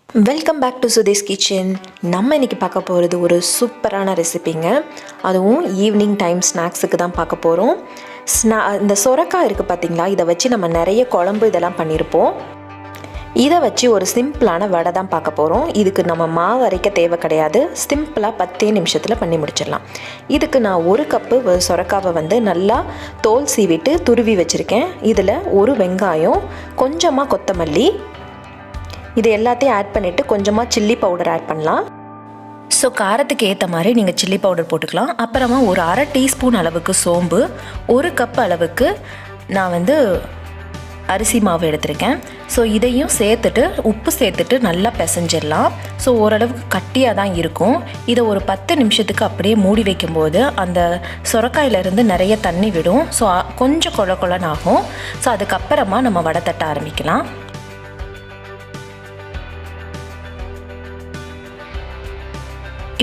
Welcome back to Sudesh kitchen. நம்ம இன்றைக்கி பார்க்க போகிறது ஒரு சூப்பரான ரெசிபிங்க. அதுவும் ஈவினிங் டைம் ஸ்நாக்ஸுக்கு தான் பார்க்க போகிறோம். இந்த சொரக்காய் இருக்குது பார்த்திங்களா, இதை வச்சு நம்ம நிறைய குழம்பு இதெல்லாம் பண்ணியிருப்போம். இதை வச்சு ஒரு சிம்பிளான வடை தான் பார்க்க போகிறோம். இதுக்கு நம்ம மாவு அரைக்க தேவை கிடையாது. சிம்பிளாக 10 நிமிஷத்தில் பண்ணி முடிச்சிடலாம். இதுக்கு நான் 1 கப்பு சொரக்காவை நல்லா தோல் சீவிட்டு துருவி வச்சுருக்கேன். இதில் ஒரு வெங்காயம், கொஞ்சமாக கொத்தமல்லி, இது எல்லாத்தையும் ஆட் பண்ணிவிட்டு கொஞ்சமாக சில்லி பவுடர் ஆட் பண்ணலாம். ஸோ காரத்துக்கு ஏற்ற மாதிரி நீங்கள் சில்லி பவுடர் போட்டுக்கலாம். அப்புறமா ஒரு 1/2 டீஸ்பூன் அளவுக்கு சோம்பு, 1 கப் அளவுக்கு நான் அரிசி மாவு எடுத்திருக்கேன். ஸோ இதையும் சேர்த்துட்டு உப்பு சேர்த்துட்டு நல்லா பிசைஞ்சிடலாம். ஸோ ஓரளவுக்கு கட்டியாக தான் இருக்கும். இதை ஒரு 10 நிமிஷத்துக்கு அப்படியே மூடி வைக்கும்போது அந்த சொரக்காயிலேருந்து நிறைய தண்ணி விடும். ஸோ கொஞ்சம் கொல கொலன்னு ஆகும். ஸோ அதுக்கப்புறமா நம்ம வடை தட்ட ஆரம்பிக்கலாம்.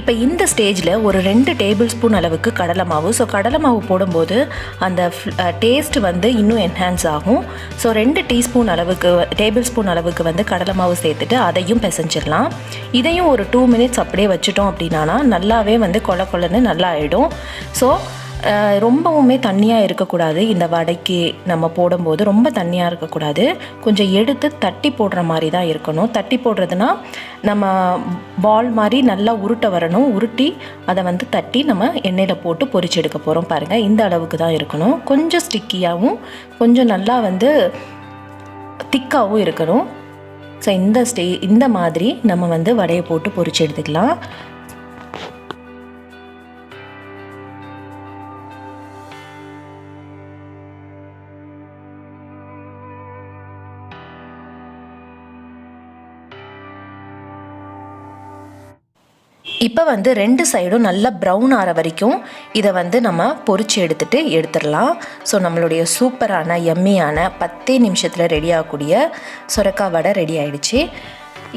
இப்போ இந்த ஸ்டேஜில் ஒரு 2 டேபிள் ஸ்பூன் அளவுக்கு கடலை மாவு. ஸோ கடலை மாவு போடும்போது அந்த டேஸ்ட் இன்னும் என்ஹான்ஸ் ஆகும். ஸோ 2 டேபிள் ஸ்பூன் அளவுக்கு கடலை மாவு சேர்த்துட்டு அதையும் பிசைஞ்சிடலாம். இதையும் ஒரு 2 மினிட்ஸ் அப்படியே வச்சுட்டோம் அப்படின்னா நல்லாவே கொல கொலன்னு நல்லா ஆகிடும். ஸோ ரொம்பவுமே தண்ணியாக இருக்கக்கூடாது. இந்த வடைக்கு நம்ம போடும்போது ரொம்ப தண்ணியாக இருக்கக்கூடாது. கொஞ்சம் எடுத்து தட்டி போடுற மாதிரி தான் இருக்கணும். தட்டி போடுறதுனா நம்ம பால் மாதிரி நல்லா உருட்ட வரணும். உருட்டி அதை தட்டி நம்ம எண்ணெயில் போட்டு பொரிச்சு எடுக்க போகிறோம். பாருங்கள், இந்த அளவுக்கு தான் இருக்கணும். கொஞ்சம் ஸ்டிக்கியாகவும் கொஞ்சம் நல்லா திக்காகவும் இருக்கணும். ஸோ இந்த மாதிரி நம்ம வடையை போட்டு பொரிச்சு எடுத்துக்கலாம். இப்போ 2 சைடும் நல்லா ப்ரௌன் ஆகிற வரைக்கும் இதை நம்ம பொரிச்சு எடுத்துடலாம். ஸோ நம்மளுடைய சூப்பரான எம்மியான 10 நிமிஷத்தில் ரெடி ஆகக்கூடிய சொரக்காய் வடை ரெடி ஆகிடுச்சு.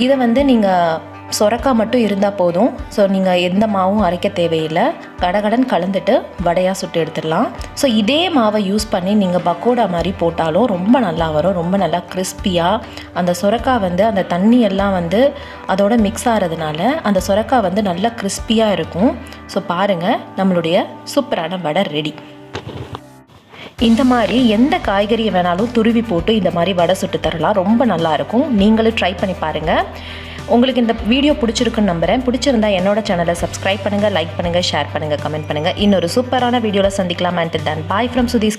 இதை நீங்கள் சொரக்காய் மட்டும் இருந்தால் போதும். ஸோ நீங்கள் எந்த மாவும் அரைக்க தேவையில்லை. கடகடன் கலந்துட்டு வடையாக சுட்டு எடுத்துடலாம். ஸோ இதே மாவை யூஸ் பண்ணி நீங்கள் பக்கோடா மாதிரி போட்டாலும் ரொம்ப நல்லா வரும். ரொம்ப நல்லா கிறிஸ்பியாக அந்த சொரக்காய் அந்த தண்ணி எல்லாம் அதோட மிக்ஸ் ஆகிறதுனால அந்த சொரக்காய் நல்லா கிறிஸ்பியாக இருக்கும். ஸோ பாருங்கள், நம்மளுடைய சூப்பரான வடை ரெடி. இந்த மாதிரி எந்த காய்கறியை வேணாலும் துருவி போட்டு இந்த மாதிரி வடை சுட்டு தரலாம். ரொம்ப நல்லாயிருக்கும். நீங்களும் ட்ரை பண்ணி பாருங்கள். உங்களுக்கு இந்த வீடியோ பிடிச்சிருக்குன்னு நம்புகிறேன். பிடிச்சிருந்தா என்னோட சேனலை சப்ஸ்கிரைப் பண்ணுங்கள், லைக் பண்ணுங்கள், ஷேர் பண்ணுங்கள், கமெண்ட் பண்ணுங்கள். இன்னொரு சூப்பரான வீடியோவில் சந்திக்கலாம். Until then, bye from Sudhish.